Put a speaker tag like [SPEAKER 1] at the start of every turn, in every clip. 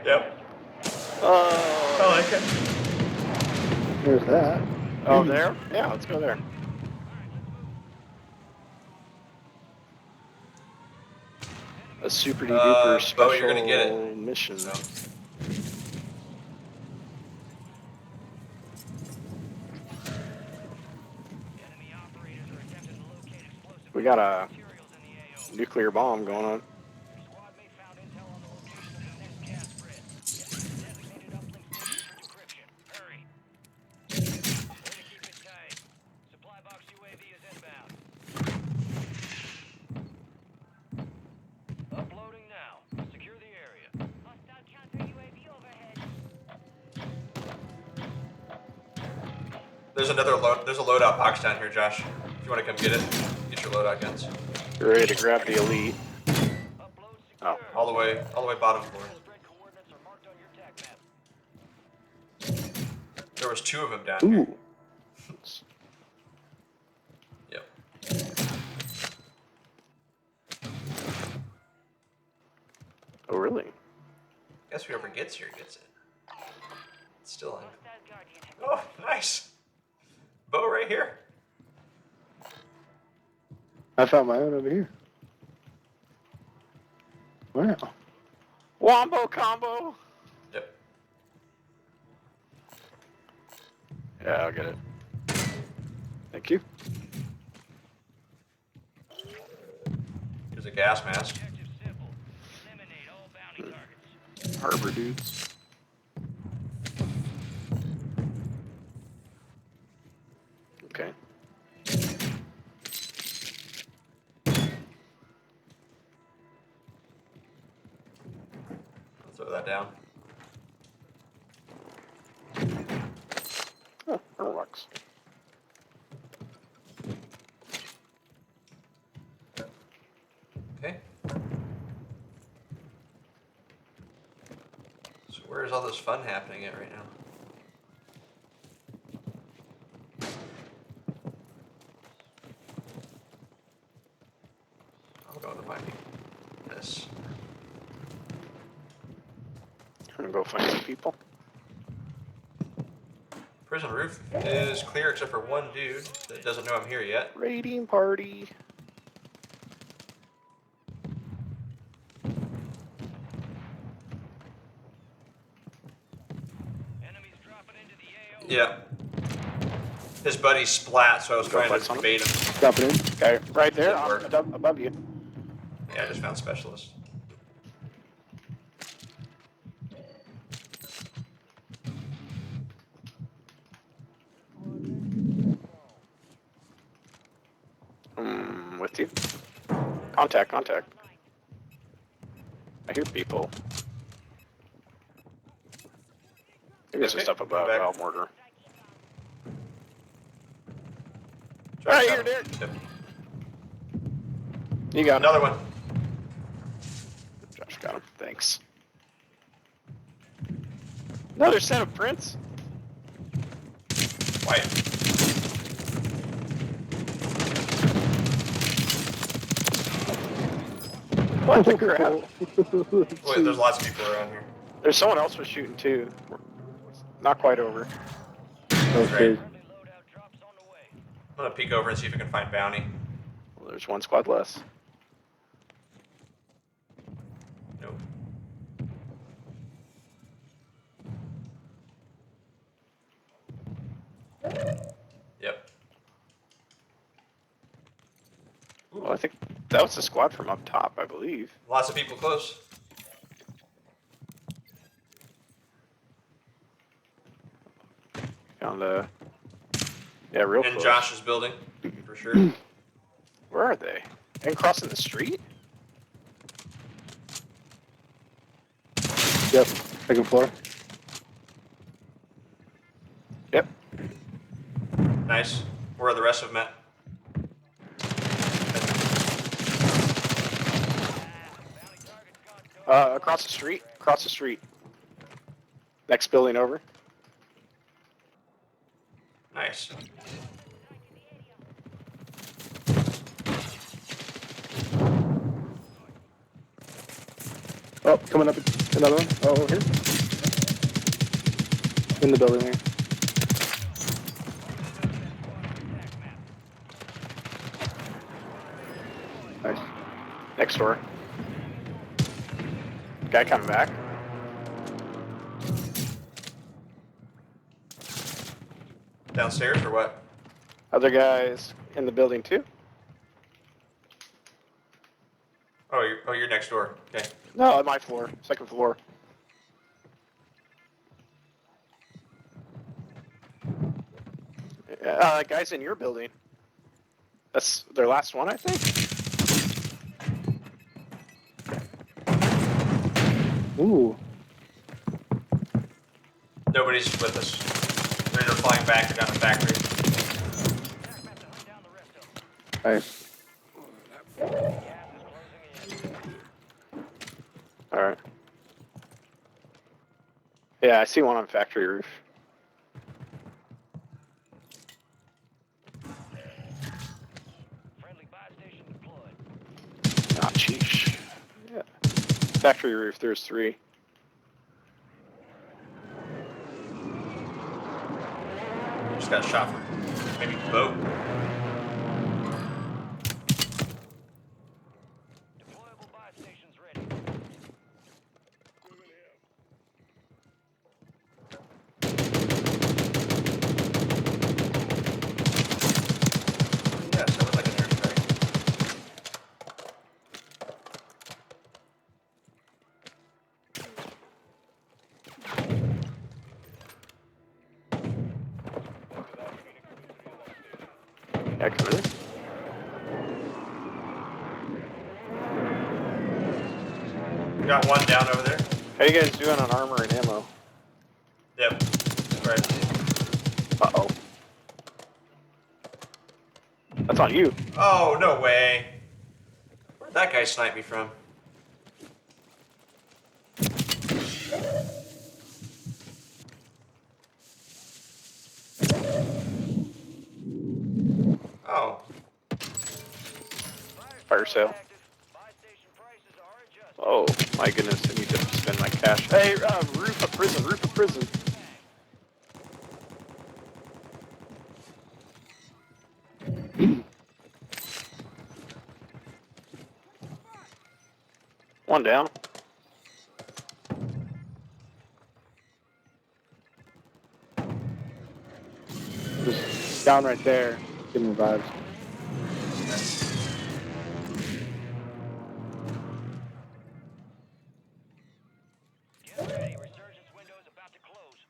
[SPEAKER 1] Yep.
[SPEAKER 2] Oh.
[SPEAKER 1] I like it.
[SPEAKER 3] There's that.
[SPEAKER 2] Oh, there? Yeah, let's go there. A super duper special
[SPEAKER 1] Bo, you're gonna get it.
[SPEAKER 2] mission.
[SPEAKER 1] So.
[SPEAKER 2] We got a nuclear bomb going on.
[SPEAKER 1] There's a loadout box down here, Josh. If you want to come get it, get your loadout guns.
[SPEAKER 2] You're ready to grab the elite. Oh,
[SPEAKER 1] all the way bottom floor. There was 2 of them down here. Yep.
[SPEAKER 2] Oh, really?
[SPEAKER 1] Guess whoever gets here gets it. It's still on. Oh, nice. Bo right here.
[SPEAKER 3] I found my own over here. Wow.
[SPEAKER 2] Wombo combo.
[SPEAKER 1] Yep.
[SPEAKER 2] Yeah, I'll get it. Thank you.
[SPEAKER 1] Here's a gas mask.
[SPEAKER 2] Harbor dudes. Okay.
[SPEAKER 1] I'll throw that down.
[SPEAKER 2] Oh, Airlocks.
[SPEAKER 1] Okay. So where is all this fun happening at right now? I'm going to find this.
[SPEAKER 2] I'm gonna go find some people.
[SPEAKER 1] Prison roof is clear except for one dude that doesn't know I'm here yet.
[SPEAKER 2] Raiding party.
[SPEAKER 1] Yeah. His buddy splat, so I was trying to bait him.
[SPEAKER 3] Drop it in.
[SPEAKER 2] Okay, right there,
[SPEAKER 1] Didn't work.
[SPEAKER 2] above you.
[SPEAKER 1] Yeah, I just found specialist.
[SPEAKER 2] With you. Contact. I hear people. Maybe there's some stuff above. Oh, mortar. Right here, Derek.
[SPEAKER 1] Yep.
[SPEAKER 2] You got
[SPEAKER 1] Another one.
[SPEAKER 2] Josh got him. Thanks. Another set of prints.
[SPEAKER 1] Quiet.
[SPEAKER 2] What the crap?
[SPEAKER 1] Wait, there's lots of people around here.
[SPEAKER 2] There's someone else was shooting too. Not quite over.
[SPEAKER 3] Okay.
[SPEAKER 1] I'm gonna peek over and see if I can find bounty.
[SPEAKER 2] Well, there's one squad less.
[SPEAKER 1] Nope. Yep.
[SPEAKER 2] Well, I think that was the squad from up top, I believe.
[SPEAKER 1] Lots of people close.
[SPEAKER 2] Found yeah, real
[SPEAKER 1] In
[SPEAKER 2] close.
[SPEAKER 1] Josh's building, for sure.
[SPEAKER 2] Where are they? And crossing the street?
[SPEAKER 3] Yep. Second floor.
[SPEAKER 2] Yep.
[SPEAKER 1] Nice. Where are the rest of them at?
[SPEAKER 2] Across the street. Across the street. Next building over.
[SPEAKER 1] Nice.
[SPEAKER 3] Oh, coming up. Another one. Oh, over here. In the building there. Nice.
[SPEAKER 2] Next door. Guy coming back.
[SPEAKER 1] Downstairs or what?
[SPEAKER 2] Other guys in the building too.
[SPEAKER 1] Oh, you're next door. Okay.
[SPEAKER 2] No, on my floor, second floor. Guys in your building. That's their last one, I think.
[SPEAKER 3] Ooh.
[SPEAKER 1] Nobody's with us. They're either flying back or down the factory.
[SPEAKER 3] Nice.
[SPEAKER 2] All right. Yeah, I see one on factory roof. Ah, sheesh. Yeah. Factory roof, there's 3.
[SPEAKER 1] Just got shot from maybe boat.
[SPEAKER 4] Deployable buy stations ready.
[SPEAKER 1] Yeah, sounded like an airstrike.
[SPEAKER 2] Yeah, coming in.
[SPEAKER 1] Got one down over there.
[SPEAKER 2] How you guys doing on armor and ammo?
[SPEAKER 1] Yep. Right.
[SPEAKER 2] Uh-oh. That's on you.
[SPEAKER 1] Oh, no way. Where'd that guy snipe me from? Oh.
[SPEAKER 2] Fire sale. Oh, my goodness, I need to spend my cash. Hey, roof of prison, roof of prison. One down.
[SPEAKER 3] Just down right there. Getting revived.
[SPEAKER 4] Get ready, resurgence window is about to close.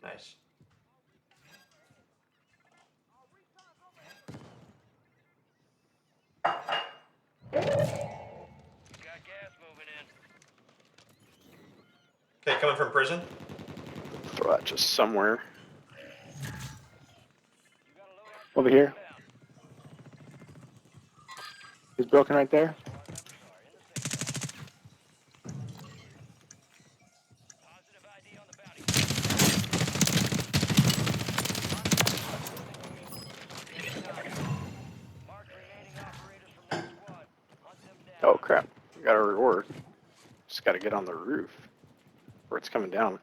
[SPEAKER 1] Nice.
[SPEAKER 4] Got gas moving in.
[SPEAKER 1] Okay, coming from prison.
[SPEAKER 2] Throw that just somewhere.
[SPEAKER 4] You got a loadout
[SPEAKER 3] Over here.
[SPEAKER 4] inbound.
[SPEAKER 3] He's broken right there.
[SPEAKER 4] Positive ID on the bounty. Mark remaining operators from that squad. Hunt them down.
[SPEAKER 2] Oh, crap. We got a reward. Just got to get on the roof where it's coming down.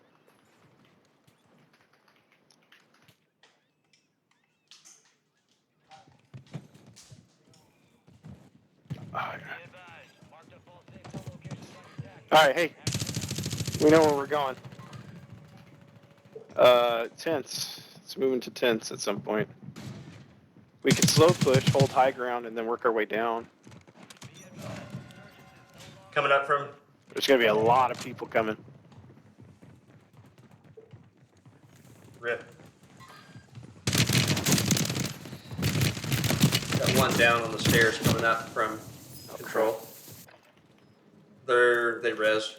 [SPEAKER 2] All right, hey, we know where we're going. Tents. It's moving to tents at some point. We could slow push, hold high ground, and then work our way down.
[SPEAKER 1] Coming up from.
[SPEAKER 2] There's gonna be a lot of people coming.
[SPEAKER 1] Rip. Got one down on the stairs coming up from control. They res.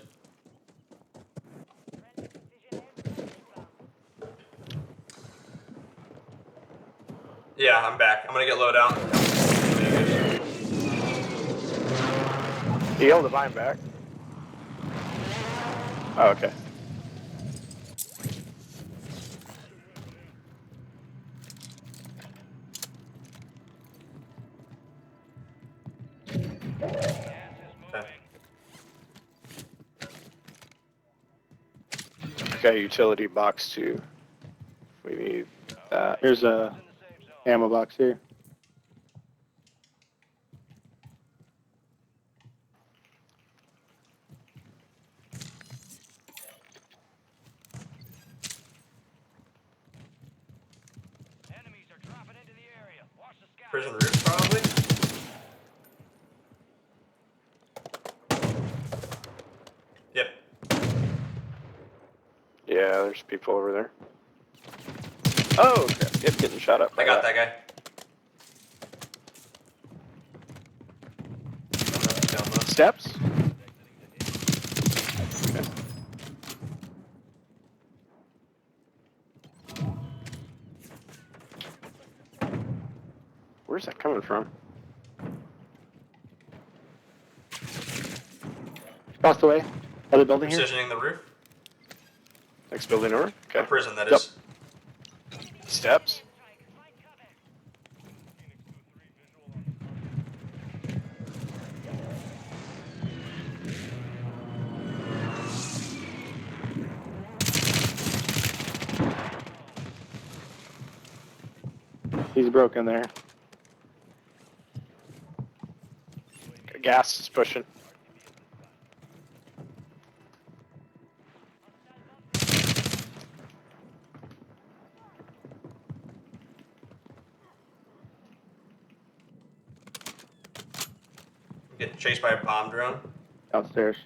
[SPEAKER 1] Yeah, I'm back. I'm gonna get low down.
[SPEAKER 2] You able to buy him back? Oh, okay. Got a utility box too. We need that.
[SPEAKER 3] Here's a ammo box here.
[SPEAKER 4] Enemies are dropping into the area. Watch the sky.
[SPEAKER 1] Prison roof, probably. Yep.
[SPEAKER 2] Yeah, there's people over there. Oh, crap. Yep, getting shot up.
[SPEAKER 1] I got that guy. Down low.
[SPEAKER 2] Steps? Okay. Where's that coming from?
[SPEAKER 3] Across the way. Other building here.
[SPEAKER 1] Precisioning the roof.
[SPEAKER 2] Next building over?
[SPEAKER 1] A
[SPEAKER 2] Okay.
[SPEAKER 1] prison, that
[SPEAKER 3] Yep.
[SPEAKER 1] is.
[SPEAKER 2] Steps?
[SPEAKER 3] He's broken there.
[SPEAKER 2] Gas is pushing.
[SPEAKER 1] Getting chased by a bomb drone.
[SPEAKER 3] Downstairs.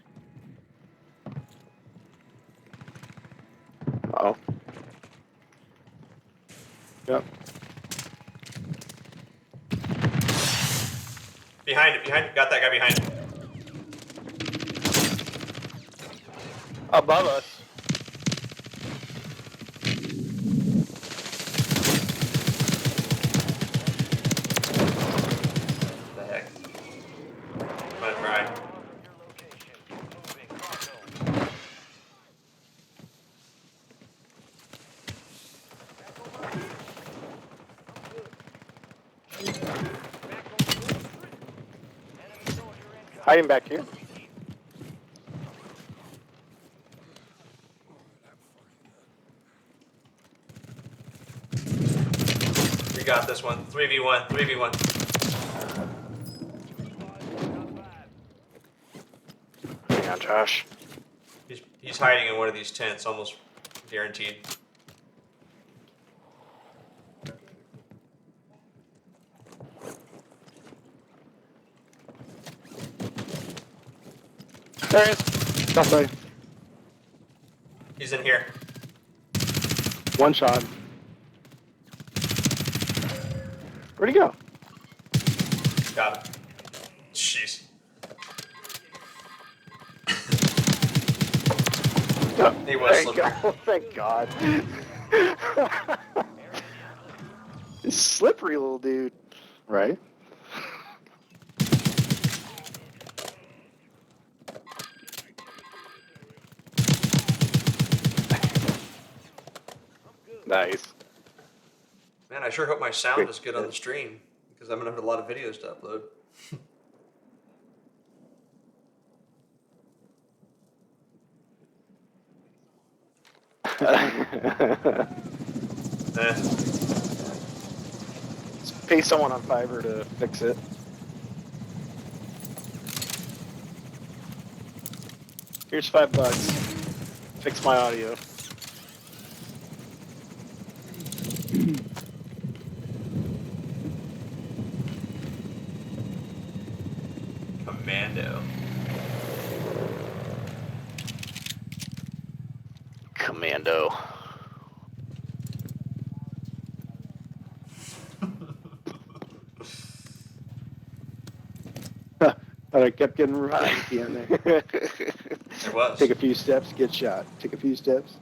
[SPEAKER 2] Uh-oh.
[SPEAKER 3] Yep.
[SPEAKER 1] Behind it. Got that guy behind it.
[SPEAKER 2] Above us.
[SPEAKER 1] What the heck? I'm gonna try.
[SPEAKER 4] Your location. Moving. Cargo. Enemy soldier incoming.
[SPEAKER 2] Hiding back here.
[SPEAKER 1] We got this one. 3v1. 3v1.
[SPEAKER 2] Hang on, Josh.
[SPEAKER 1] He's hiding in one of these tents, almost guaranteed.
[SPEAKER 3] There he is. Across the way.
[SPEAKER 1] He's in here.
[SPEAKER 3] One shot.
[SPEAKER 2] Where'd he go?
[SPEAKER 1] Got him. Jeez. He was
[SPEAKER 2] There you
[SPEAKER 1] slippery.
[SPEAKER 2] go. Thank God. This slippery little dude.
[SPEAKER 3] Right.
[SPEAKER 2] Nice.
[SPEAKER 1] Man, I sure hope my sound is good on the stream because I'm gonna have a lot of videos to upload. Eh.
[SPEAKER 2] Let's pay someone on Fiverr to fix it. Here's $5. Fix my audio.
[SPEAKER 1] Commando.
[SPEAKER 2] Commando.
[SPEAKER 3] But I kept getting revived at the end there.
[SPEAKER 1] It was.
[SPEAKER 3] Take a few steps, get shot. Take a few steps.